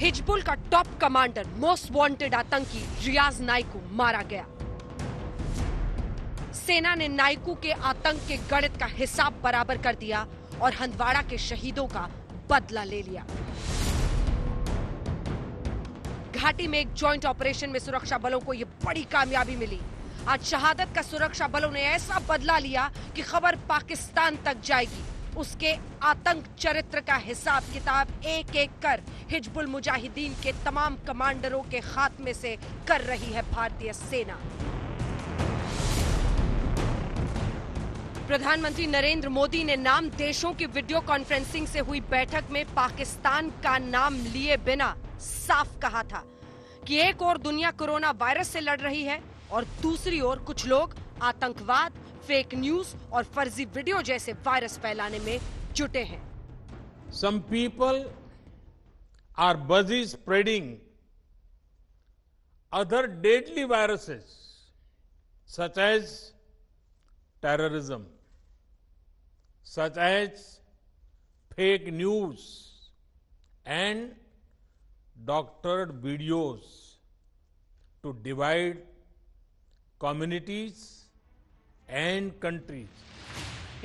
हिजबुल का top commander, most wanted आतंकी रियाज नाइकू मारा गया। सेना ने नाइकू के आतंक के गणित का हिसाब बराबर कर दिया और हंदवाड़ा के शहीदों का बदला ले लिया। घाटी में एक जॉइंट ऑपरेशन में सुरक्षा बलों को यह बड़ी कामयाबी मिली। आज शहादत का सुरक्षा बलों ने ऐसा बदला लिया कि खबर पाकिस्तान तक जाएगी। उसके आतंक चरित्र का हिसाब किताब एक एक कर हिजबुल मुजाहिदीन के तमाम कमांडरों के खात्मे से कर रही है भारतीय सेना। प्रधानमंत्री नरेंद्र मोदी ने नाम देशों की वीडियो कॉन्फ्रेंसिंग से हुई बैठक में पाकिस्तान का नाम लिए बिना साफ कहा था कि एक और दुनिया कोरोना वायरस से लड़ रही है और दूसरी ओर कुछ लोग आतंकवाद, फेक न्यूज और फर्जी वीडियो जैसे वायरस फैलाने में जुटे हैं। Some people are busy spreading other deadly viruses such as terrorism, such as fake news and doctored videos to divide communities and countries।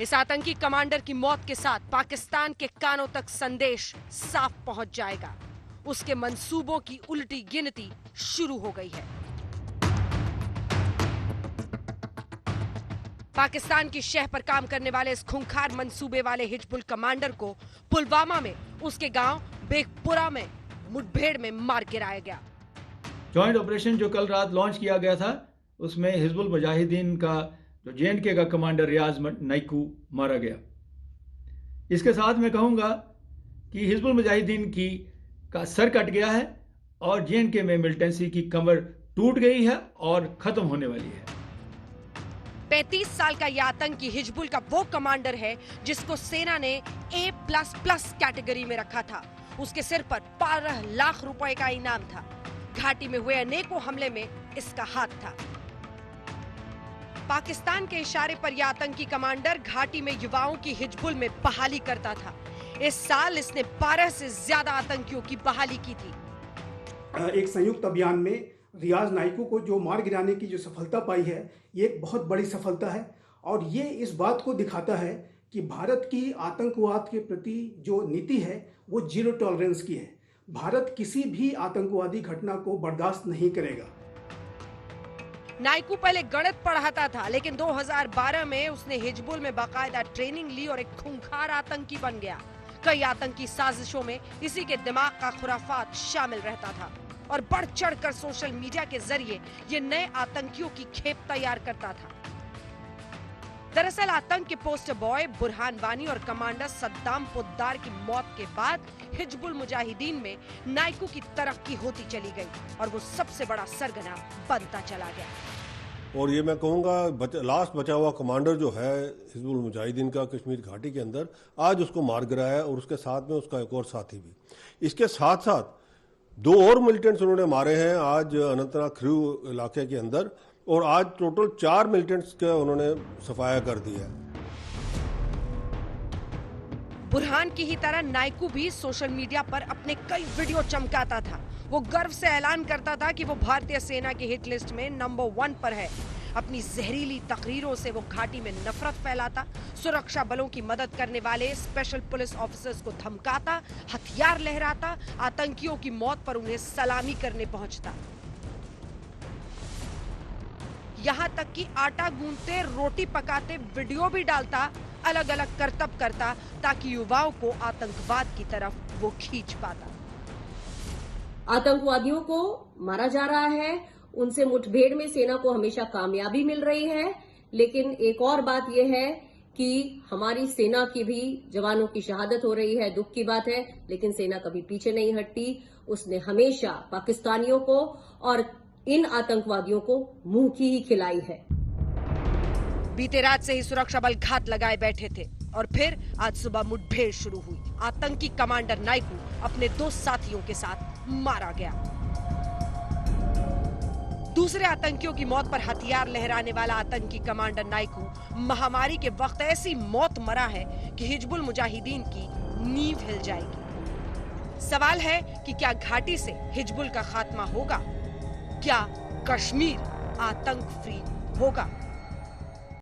इस आतंकी कमांडर की मौत के साथ पाकिस्तान के कानों तक संदेश साफ पहुंच जाएगा। उसके मंसूबों की उल्टी गिनती शुरू हो गई है। पाकिस्तान की शह पर काम करने वाले इस खूंखार मंसूबे वाले हिजबुल कमांडर को पुलवामा में उसके गांव बेगपुरा में मुठभेड़ में मार गिराया गया। जॉइंट ऑपरेशन जो कल रात लॉन्च किया गया था, उसमें हिजबुल मुजाहिदीन का जो जे.एंड.के का कमांडर रियाज नाइकू मारा गया। इसके साथ मैं कहूंगा कि हिजबुल मुजाहिदीन का सर कट गया है और जे.एंड.के में मिलिटेंसी की कमर टूट गई है और खत्म होने वाली है। 35 साल का यह आतंकी हिजबुल का वो कमांडर है जिसको सेना ने A++ कैटेगरी में रखा था। उसके सिर पर 12 लाख रुपए का इनाम था। घाटी में हुए अनेकों हमले में इसका हाथ था। पाकिस्तान के इशारे पर यह आतंकी कमांडर घाटी में युवाओं की हिजबुल में बहाली करता था। इस साल इसने 12 से ज्यादा आतंकियों की बहाली की थी। एक संयुक्त अभियान में रियाज नाइकू को जो मार गिराने की जो सफलता पाई है, ये एक बहुत बड़ी सफलता है और ये इस बात को दिखाता है कि भारत की आतंकवाद के प्रति जो नीति है वो जीरो टॉलरेंस की है। भारत किसी भी आतंकवादी घटना को बर्दाश्त नहीं करेगा। नाइकू पहले गणित पढ़ाता था, लेकिन 2012 में उसने हिजबुल में बाकायदा ट्रेनिंग ली और एक खूंखार आतंकी बन गया। कई आतंकी साजिशों में इसी के दिमाग का खुराफात शामिल रहता था और बढ़ चढ़कर सोशल मीडिया के जरिए ये नए आतंकियों की खेप तैयार करता था। दरअसल आतंक के पोस्टर बॉय बुरहान वानी और कमांडर सद्दाम पोद्दार की मौत के बाद हिजबुल मुजाहिदीन में नाइकू की तरक्की होती चली गई और वो सबसे बड़ा सरगना बनता चला गया। और ये मैं कहूँगा लास्ट बचा हुआ कमांडर जो है हिजबुल मुजाहिदीन का कश्मीर घाटी के अंदर, आज उसको मार गिराया और उसके साथ में उसका एक और साथी भी। इसके साथ साथ 2 और मिलिटेंट्स उन्होंने मारे हैं आज अनंतनाग खरीव इलाके के अंदर और आज टोटल 4 मिलिटेंट्स का उन्होंने सफाया कर दिया है। बुरहान की ही तरह नाइकू भी सोशल मीडिया पर अपने कई वीडियो चमकाता था। वो गर्व से ऐलान करता था कि वो भारतीय सेना की हिट लिस्ट में नंबर 1 पर है। अपनी जहरीली तकरीरों से वो घाटी में नफरत फैलाता, सुरक्षा बलों की मदद करने वाले स्पेशल पुलिस ऑफिसर्स को धमकाता, हथियार लहराता, आतंकियों की मौत पर उन्हें सलामी करने पहुंचता। यहाँ तक कि आटा गूंथते, रोटी पकाते वीडियो भी डालता, अलग अलग करतब करता ताकि युवाओं को आतंकवाद की तरफ वो खींच पाता। आतंकवादियों को मारा जा रहा है, उनसे मुठभेड़ में सेना को हमेशा कामयाबी मिल रही है, लेकिन एक और बात यह है कि हमारी सेना की भी जवानों की शहादत हो रही है। दुख की बात है, लेकिन सेना कभी पीछे नहीं हटती। उसने हमेशा पाकिस्तानियों को और इन आतंकवादियों को मुंह की ही खिलाई है। बीते रात से ही सुरक्षा बल घात लगाए बैठे थे और फिर आज सुबह मुठभेड़ शुरू हुई। आतंकी कमांडर नाइकू अपने 2 साथियों के साथ मारा गया। दूसरे आतंकियों की मौत पर हथियार लहराने वाला आतंकी कमांडर नाइकू महामारी के वक्त ऐसी मौत मरा है कि हिजबुल मुजाहिदीन की नींव हिल जाएगी। सवाल है कि क्या घाटी से हिजबुल का खात्मा होगा? क्या कश्मीर आतंक फ्री होगा?